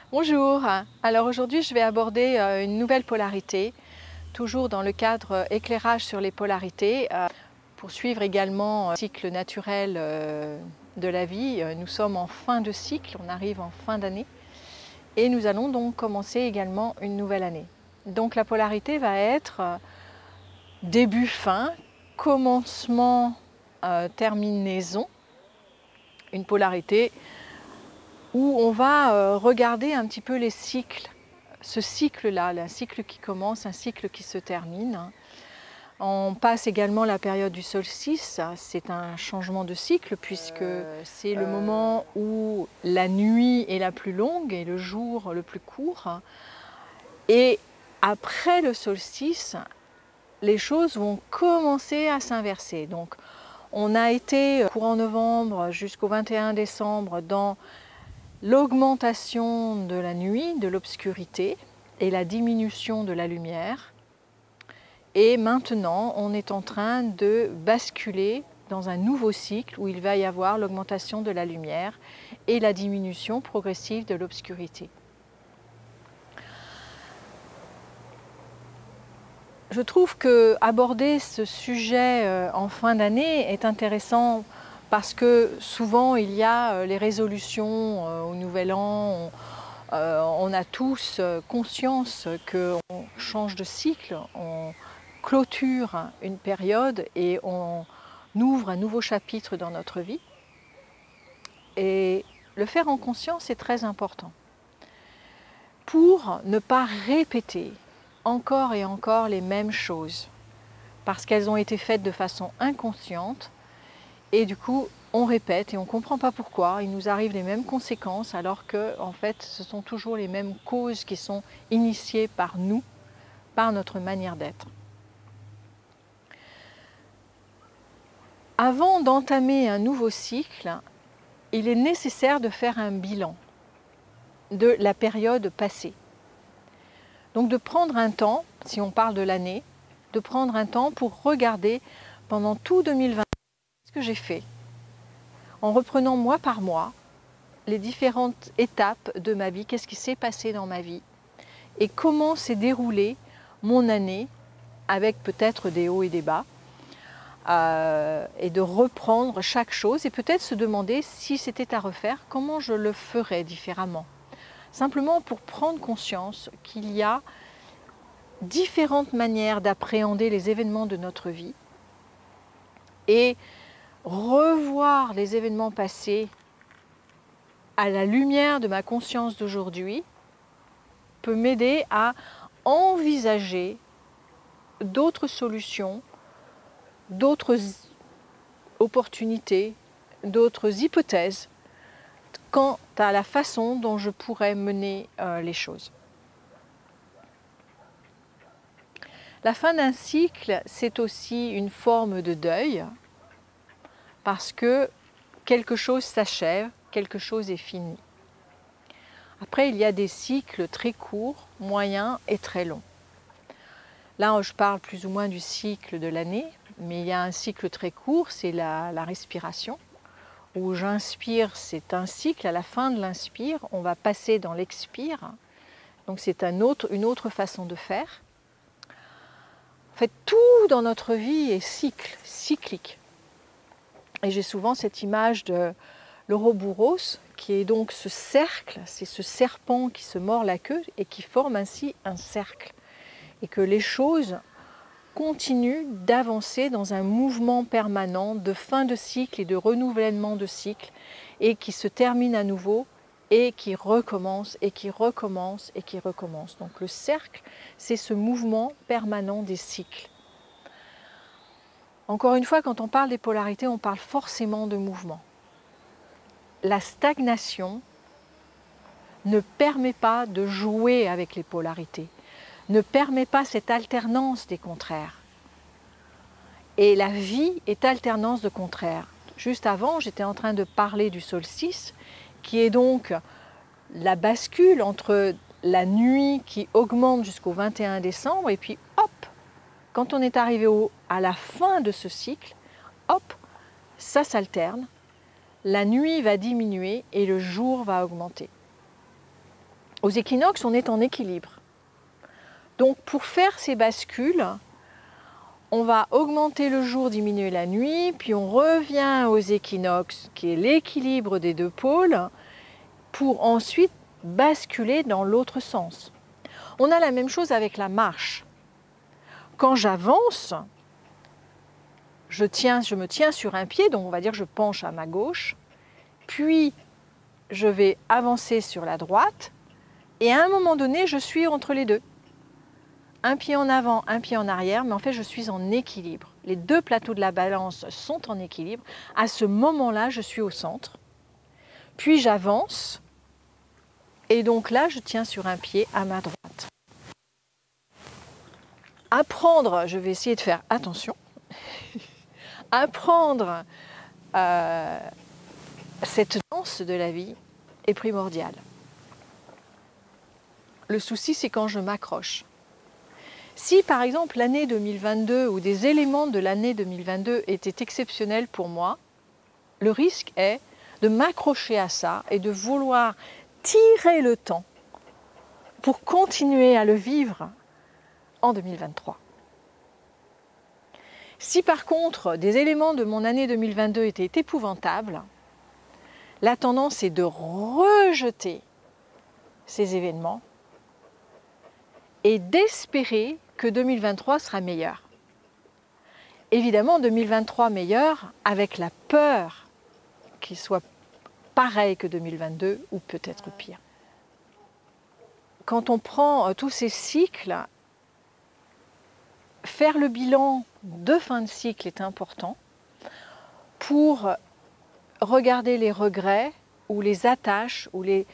Bonjour, alors aujourd'hui je vais aborder une nouvelle polarité, toujours dans le cadre éclairage sur les polarités, pour suivre également le cycle naturel de la vie. Nous sommes en fin de cycle, on arrive en fin d'année et nous allons donc commencer également une nouvelle année. Donc la polarité va être début-fin, commencement, terminaison, une polarité où on va regarder un petit peu les cycles, ce cycle-là, un cycle qui commence, un cycle qui se termine. On passe également la période du solstice, c'est un changement de cycle puisque c'est le moment où la nuit est la plus longue et le jour le plus court. Et après le solstice, les choses vont commencer à s'inverser. Donc on a été courant novembre jusqu'au 21 décembre dans l'augmentation de la nuit, de l'obscurité et la diminution de la lumière. Et maintenant, on est en train de basculer dans un nouveau cycle où il va y avoir l'augmentation de la lumière et la diminution progressive de l'obscurité. Je trouve qu'aborder ce sujet en fin d'année est intéressant parce que souvent il y a les résolutions au Nouvel An, on a tous conscience qu'on change de cycle, on clôture une période et on ouvre un nouveau chapitre dans notre vie. Et le faire en conscience est très important pour ne pas répéter encore et encore les mêmes choses parce qu'elles ont été faites de façon inconsciente et du coup on répète et on ne comprend pas pourquoi, il nous arrive les mêmes conséquences alors que en fait ce sont toujours les mêmes causes qui sont initiées par nous, par notre manière d'être. Avant d'entamer un nouveau cycle, il est nécessaire de faire un bilan de la période passée. Donc de prendre un temps, si on parle de l'année, de prendre un temps pour regarder pendant tout 2020 ce que j'ai fait, en reprenant mois par mois les différentes étapes de ma vie, qu'est-ce qui s'est passé dans ma vie et comment s'est déroulée mon année avec peut-être des hauts et des bas et de reprendre chaque chose et peut-être se demander si c'était à refaire, comment je le ferais différemment. Simplement pour prendre conscience qu'il y a différentes manières d'appréhender les événements de notre vie et revoir les événements passés à la lumière de ma conscience d'aujourd'hui peut m'aider à envisager d'autres solutions, d'autres opportunités, d'autres hypothèses quant à la façon dont je pourrais mener les choses. La fin d'un cycle, c'est aussi une forme de deuil parce que quelque chose s'achève, quelque chose est fini. Après, il y a des cycles très courts, moyens et très longs. Là, je parle plus ou moins du cycle de l'année, mais il y a un cycle très court, c'est la respiration, où j'inspire, c'est un cycle, à la fin de l'inspire, on va passer dans l'expire, donc c'est une autre façon de faire. En fait, tout dans notre vie est cyclique. Et j'ai souvent cette image de l'Ouroboros, qui est donc ce cercle, c'est ce serpent qui se mord la queue et qui forme ainsi un cercle. Et que les choses continuent d'avancer dans un mouvement permanent de fin de cycle et de renouvellement de cycle et qui se termine à nouveau et qui recommence et qui recommence et qui recommence. Donc le cercle, c'est ce mouvement permanent des cycles. Encore une fois, quand on parle des polarités, on parle forcément de mouvement. La stagnation ne permet pas de jouer avec les polarités, ne permet pas cette alternance des contraires. Et la vie est alternance de contraires. Juste avant, j'étais en train de parler du solstice, qui est donc la bascule entre la nuit qui augmente jusqu'au 21 décembre, et puis hop, quand on est arrivé à la fin de ce cycle, hop, ça s'alterne, la nuit va diminuer et le jour va augmenter. Aux équinoxes, on est en équilibre. Donc pour faire ces bascules, on va augmenter le jour, diminuer la nuit, puis on revient aux équinoxes, qui est l'équilibre des deux pôles, pour ensuite basculer dans l'autre sens. On a la même chose avec la marche. Quand j'avance, je me tiens sur un pied, donc on va dire que je penche à ma gauche, puis je vais avancer sur la droite, et à un moment donné, je suis entre les deux. Un pied en avant, un pied en arrière, mais en fait, je suis en équilibre. Les deux plateaux de la balance sont en équilibre. À ce moment-là, je suis au centre. Puis j'avance, et donc là, je tiens sur un pied à ma droite. Apprendre, je vais essayer de faire attention, apprendre cette danse de la vie est primordial. Le souci, c'est quand je m'accroche. Si par exemple l'année 2022 ou des éléments de l'année 2022 étaient exceptionnels pour moi, le risque est de m'accrocher à ça et de vouloir tirer le temps pour continuer à le vivre en 2023. Si par contre des éléments de mon année 2022 étaient épouvantables, la tendance est de rejeter ces événements et d'espérer que 2023 sera meilleur. Évidemment, 2023 meilleur avec la peur qu'il soit pareil que 2022 ou peut-être pire. Quand on prend tous ces cycles, faire le bilan de fin de cycle est important pour regarder les regrets ou les attaches ou les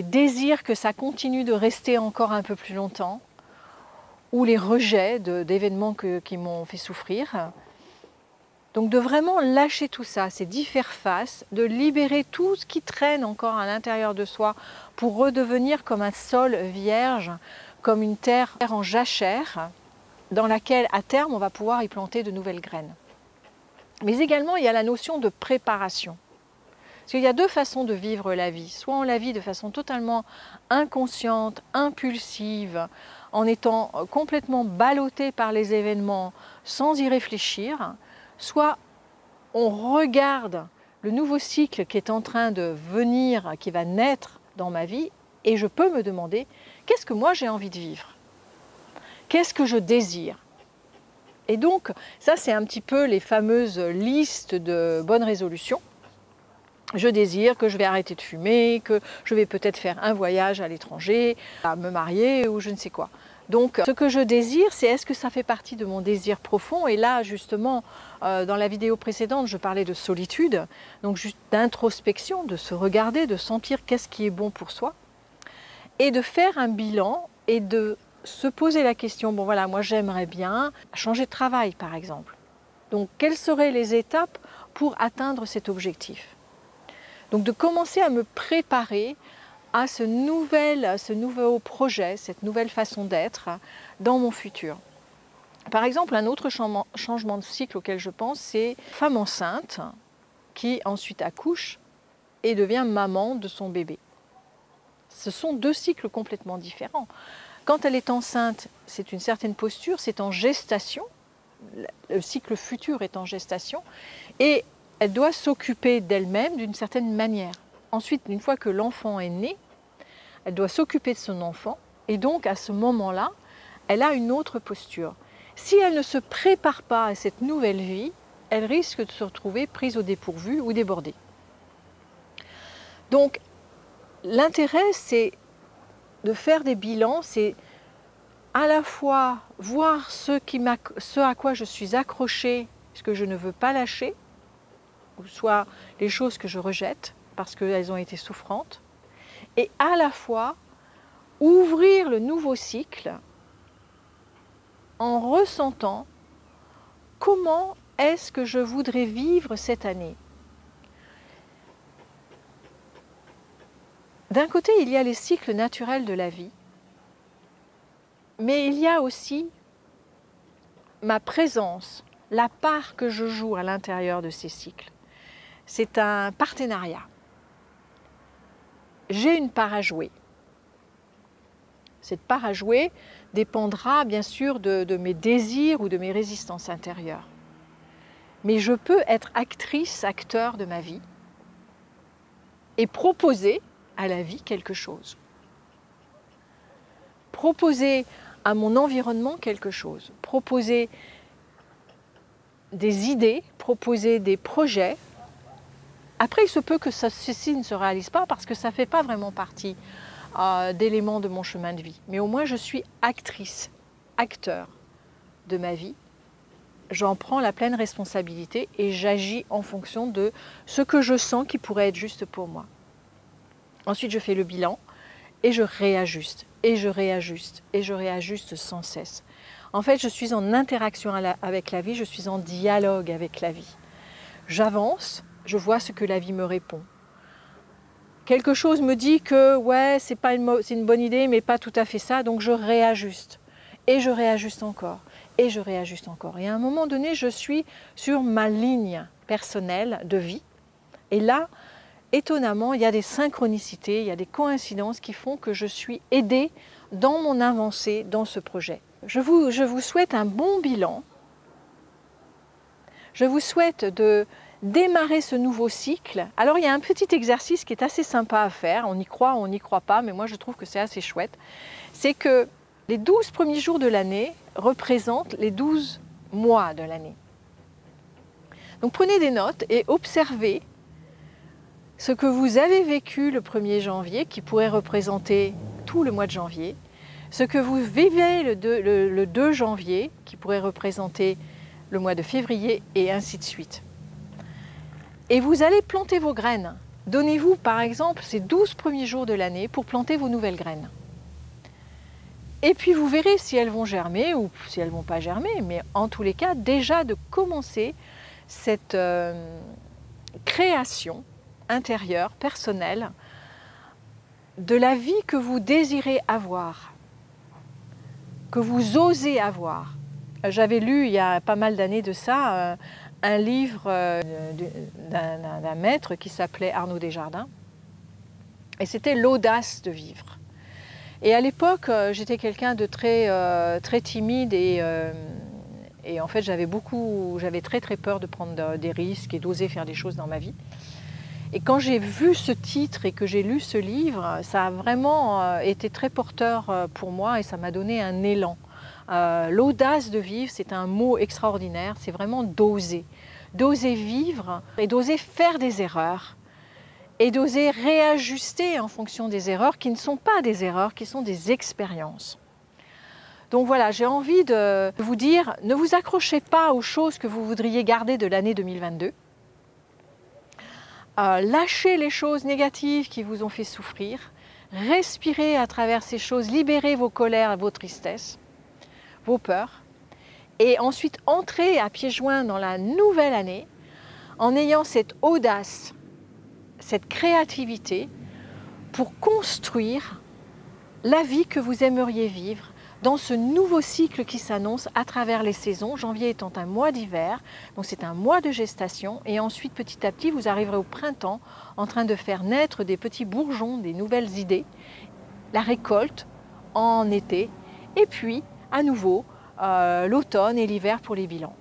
désirs que ça continue de rester encore un peu plus longtemps, ou les rejets d'événements qui m'ont fait souffrir. Donc de vraiment lâcher tout ça, c'est d'y faire face, de libérer tout ce qui traîne encore à l'intérieur de soi pour redevenir comme un sol vierge, comme une terre en jachère, dans laquelle à terme on va pouvoir y planter de nouvelles graines. Mais également il y a la notion de préparation. Parce qu'il y a deux façons de vivre la vie. Soit on la vit de façon totalement inconsciente, impulsive, en étant complètement ballotté par les événements sans y réfléchir, soit on regarde le nouveau cycle qui est en train de venir, qui va naître dans ma vie, et je peux me demander qu'est-ce que moi j'ai envie de vivre? Qu'est-ce que je désire? Et donc, ça c'est un petit peu les fameuses listes de bonnes résolutions. Je désire que je vais arrêter de fumer, que je vais peut-être faire un voyage à l'étranger, à me marier ou je ne sais quoi. Donc ce que je désire, c'est est-ce que ça fait partie de mon désir profond? Et là justement, dans la vidéo précédente, je parlais de solitude, donc juste d'introspection, de se regarder, de sentir qu'est-ce qui est bon pour soi, et de faire un bilan et de se poser la question, bon voilà, moi j'aimerais bien changer de travail par exemple. Donc quelles seraient les étapes pour atteindre cet objectif? Donc de commencer à me préparer à ce nouveau projet, cette nouvelle façon d'être dans mon futur. Par exemple, un autre changement de cycle auquel je pense, c'est femme enceinte qui ensuite accouche et devient maman de son bébé. Ce sont deux cycles complètement différents. Quand elle est enceinte, c'est une certaine posture, c'est en gestation, le cycle futur est en gestation, et elle doit s'occuper d'elle-même d'une certaine manière. Ensuite, une fois que l'enfant est né, elle doit s'occuper de son enfant et donc à ce moment-là, elle a une autre posture. Si elle ne se prépare pas à cette nouvelle vie, elle risque de se retrouver prise au dépourvu ou débordée. Donc l'intérêt, c'est de faire des bilans, c'est à la fois voir ce à quoi je suis accrochée, ce que je ne veux pas lâcher, ou soit les choses que je rejette parce qu'elles ont été souffrantes, et à la fois ouvrir le nouveau cycle en ressentant comment est-ce que je voudrais vivre cette année. D'un côté, il y a les cycles naturels de la vie, mais il y a aussi ma présence, la part que je joue à l'intérieur de ces cycles. C'est un partenariat. J'ai une part à jouer. Cette part à jouer dépendra bien sûr de mes désirs ou de mes résistances intérieures. Mais je peux être actrice, acteur de ma vie et proposer à la vie quelque chose. Proposer à mon environnement quelque chose. Proposer des idées, proposer des projets. Après, il se peut que ceci ne se réalise pas parce que ça ne fait pas vraiment partie d'éléments de mon chemin de vie. Mais au moins, je suis actrice, acteur de ma vie. J'en prends la pleine responsabilité et j'agis en fonction de ce que je sens qui pourrait être juste pour moi. Ensuite, je fais le bilan et je réajuste, et je réajuste, et je réajuste sans cesse. En fait, je suis en interaction avec la vie, je suis en dialogue avec la vie. J'avance, je vois ce que la vie me répond. Quelque chose me dit que ouais, c'est une bonne idée, mais pas tout à fait ça, donc je réajuste. Et je réajuste encore, et je réajuste encore. Et à un moment donné, je suis sur ma ligne personnelle de vie. Et là, étonnamment, il y a des synchronicités, il y a des coïncidences qui font que je suis aidée dans mon avancée dans ce projet. Je vous souhaite un bon bilan. Je vous souhaite de démarrer ce nouveau cycle. Alors il y a un petit exercice qui est assez sympa à faire, on y croit ou on n'y croit pas, mais moi je trouve que c'est assez chouette. C'est que les 12 premiers jours de l'année représentent les 12 mois de l'année. Donc prenez des notes et observez ce que vous avez vécu le 1er janvier, qui pourrait représenter tout le mois de janvier, ce que vous vivez le 2 janvier, qui pourrait représenter le mois de février, et ainsi de suite. Et vous allez planter vos graines. Donnez-vous par exemple ces 12 premiers jours de l'année pour planter vos nouvelles graines. Et puis vous verrez si elles vont germer ou si elles ne vont pas germer, mais en tous les cas, déjà de commencer cette création intérieure, personnelle, de la vie que vous désirez avoir, que vous osez avoir. J'avais lu il y a pas mal d'années de ça un livre d'un maître qui s'appelait Arnaud Desjardins, et c'était l'audace de vivre. Et à l'époque, j'étais quelqu'un de très timide et en fait j'avais très peur de prendre des risques et d'oser faire des choses dans ma vie. Et quand j'ai vu ce titre et que j'ai lu ce livre, ça a vraiment été très porteur pour moi et ça m'a donné un élan. L'audace de vivre, c'est un mot extraordinaire, c'est vraiment d'oser. D'oser vivre et d'oser faire des erreurs et d'oser réajuster en fonction des erreurs qui ne sont pas des erreurs, qui sont des expériences. Donc voilà, j'ai envie de vous dire, ne vous accrochez pas aux choses que vous voudriez garder de l'année 2022. Lâchez les choses négatives qui vous ont fait souffrir. Respirez à travers ces choses, libérez vos colères, vos tristesses, vos peurs. Et ensuite, entrez à pieds joints dans la nouvelle année en ayant cette audace, cette créativité pour construire la vie que vous aimeriez vivre dans ce nouveau cycle qui s'annonce à travers les saisons, janvier étant un mois d'hiver, donc c'est un mois de gestation, et ensuite petit à petit vous arriverez au printemps en train de faire naître des petits bourgeons, des nouvelles idées, la récolte en été, et puis à nouveau l'automne et l'hiver pour les bilans.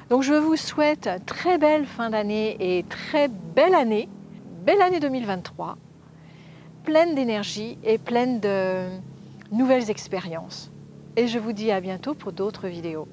Donc je vous souhaite une très belle fin d'année et très belle année 2023, pleine d'énergie et pleine de nouvelles expériences. Et je vous dis à bientôt pour d'autres vidéos.